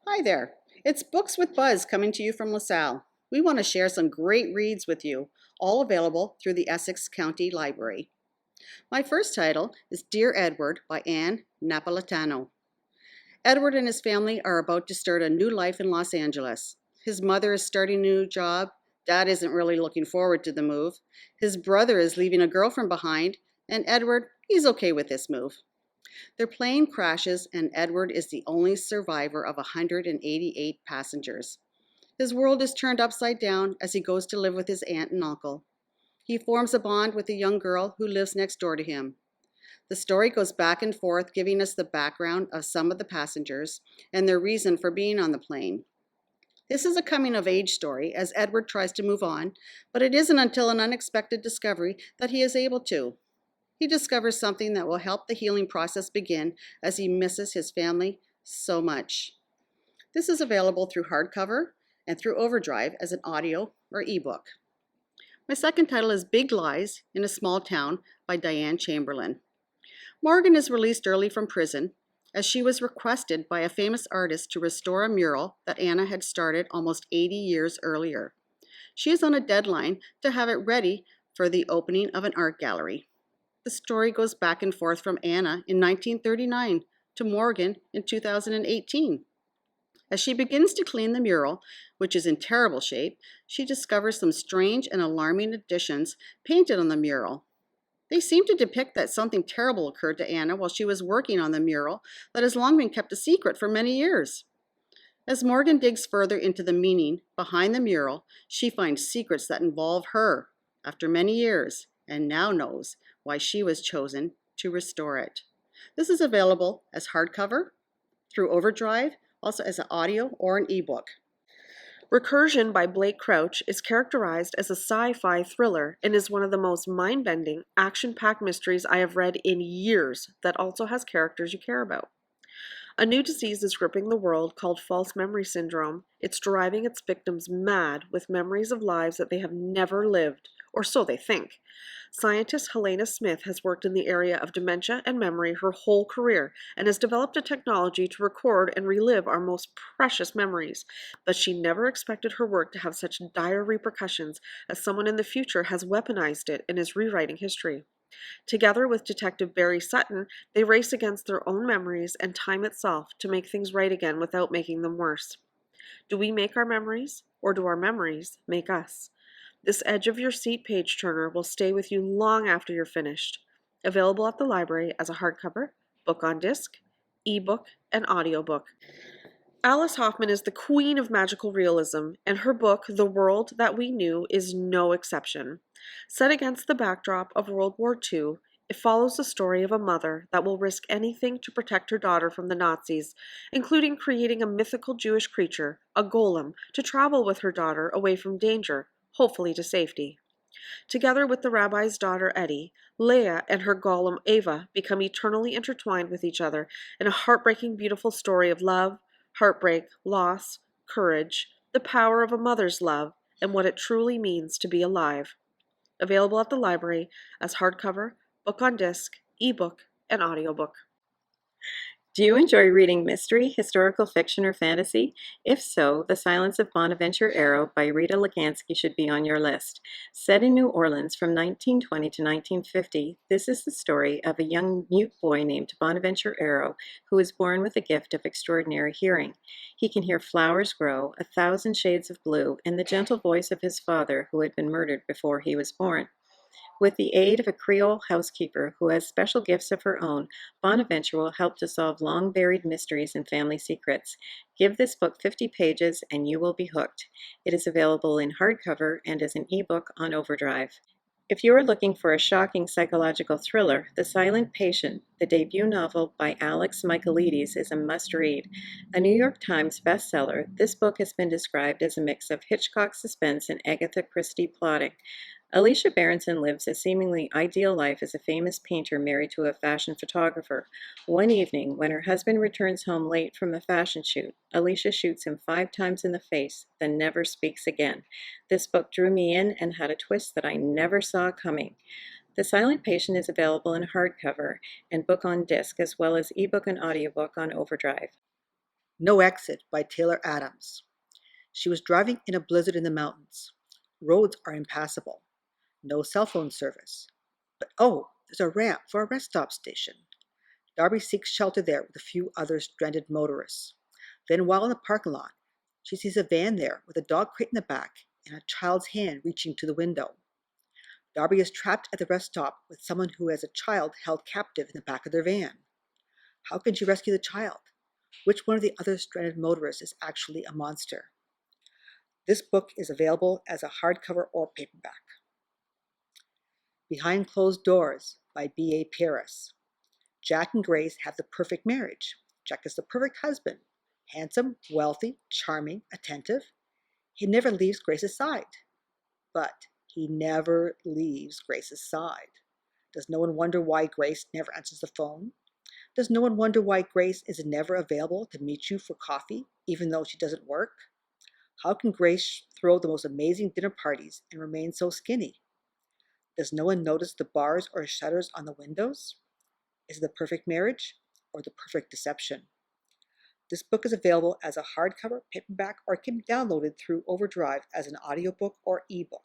Hi there. It's Books with Buzz coming to you from LaSalle. We want to share some great reads with you, all available through the Essex County Library. My first title is Dear Edward by Anne Napolitano. Edward and his family are about to start a new life in Los Angeles. His mother is starting a new job. Dad isn't really looking forward to the move. His brother is leaving a girlfriend behind, and Edward, he's okay with this move. Their plane crashes, and Edward is the only survivor of 188 passengers. His world is turned upside down as he goes to live with his aunt and uncle. He forms a bond with a young girl who lives next door to him. The story goes back and forth, giving us the background of some of the passengers and their reason for being on the plane. This is a coming of age story as Edward tries to move on, but it isn't until an unexpected discovery that he is able to. He discovers something that will help the healing process begin as he misses his family so much. This is available through hardcover and through Overdrive as an audio or ebook. My second title is Big Lies in a Small Town by Diane Chamberlain. Morgan is released early from prison as she was requested by a famous artist to restore a mural that Anna had started almost 80 years earlier. She is on a deadline to have it ready for the opening of an art gallery. The story goes back and forth from Anna in 1939 to Morgan in 2018. As she begins to clean the mural, which is in terrible shape, she discovers some strange and alarming additions painted on the mural. They seem to depict that something terrible occurred to Anna while she was working on the mural that has long been kept a secret for many years. As Morgan digs further into the meaning behind the mural, she finds secrets that involve her after many years and now knows why she was chosen to restore it. This is available as hardcover, through Overdrive, also as an audio or an ebook. Recursion by Blake Crouch is characterized as a sci-fi thriller and is one of the most mind-bending, action-packed mysteries I have read in years that also has characters you care about. A new disease is gripping the world called false memory syndrome. It's driving its victims mad with memories of lives that they have never lived, or so they think. Scientist Helena Smith has worked in the area of dementia and memory her whole career and has developed a technology to record and relive our most precious memories. But she never expected her work to have such dire repercussions as someone in the future has weaponized it and is rewriting history. Together with Detective Barry Sutton, they race against their own memories and time itself to make things right again without making them worse. Do we make our memories, or do our memories make us? This edge of your seat page turner will stay with you long after you're finished. Available at the library as a hardcover, book on disc, ebook, and audiobook. Alice Hoffman is the queen of magical realism, and her book, The World That We Knew, is no exception. Set against the backdrop of World War II, it follows the story of a mother that will risk anything to protect her daughter from the Nazis, including creating a mythical Jewish creature, a golem, to travel with her daughter away from danger, hopefully to safety. Together with the rabbi's daughter Eddie, Leah and her golem Ava become eternally intertwined with each other in a heartbreaking, beautiful story of love, heartbreak, loss, courage, the power of a mother's love, and what it truly means to be alive. Available at the library as hardcover, book on disc, ebook, and audiobook. Do you enjoy reading mystery, historical fiction, or fantasy? If so, The Silence of Bonaventure Arrow by Rita Lagansky should be on your list. Set in New Orleans from 1920 to 1950, this is the story of a young mute boy named Bonaventure Arrow who is born with a gift of extraordinary hearing. He can hear flowers grow, 1,000 shades of blue, and the gentle voice of his father who had been murdered before he was born. With the aid of a Creole housekeeper who has special gifts of her own, Bonaventure will help to solve long-buried mysteries and family secrets. Give this book 50 pages and you will be hooked. It is available in hardcover and as an ebook on Overdrive. If you are looking for a shocking psychological thriller, The Silent Patient, the debut novel by Alex Michaelides, is a must-read. A New York Times bestseller, this book has been described as a mix of Hitchcock suspense and Agatha Christie plotting. Alicia Berenson lives a seemingly ideal life as a famous painter married to a fashion photographer. One evening, when her husband returns home late from a fashion shoot, Alicia shoots him 5 times in the face, then never speaks again. This book drew me in and had a twist that I never saw coming. The Silent Patient is available in hardcover and book on disc, as well as ebook and audiobook on Overdrive. No Exit by Taylor Adams. She was driving in a blizzard in the mountains. Roads are impassable. No cell phone service. But oh, there's a ramp for a rest stop station. Darby seeks shelter there with a few other stranded motorists. Then, while in the parking lot, she sees a van there with a dog crate in the back and a child's hand reaching to the window. Darby is trapped at the rest stop with someone who has a child held captive in the back of their van. How can she rescue the child? Which one of the other stranded motorists is actually a monster? This book is available as a hardcover or paperback. Behind Closed Doors by B.A. Paris. Jack and Grace have the perfect marriage. Jack is the perfect husband. Handsome, wealthy, charming, attentive. He never leaves Grace's side. But he never leaves Grace's side. Does no one wonder why Grace never answers the phone? Does no one wonder why Grace is never available to meet you for coffee, even though she doesn't work? How can Grace throw the most amazing dinner parties and remain so skinny? Does no one notice the bars or shutters on the windows? Is it the perfect marriage or the perfect deception? This book is available as a hardcover, paperback, or can be downloaded through Overdrive as an audiobook or ebook.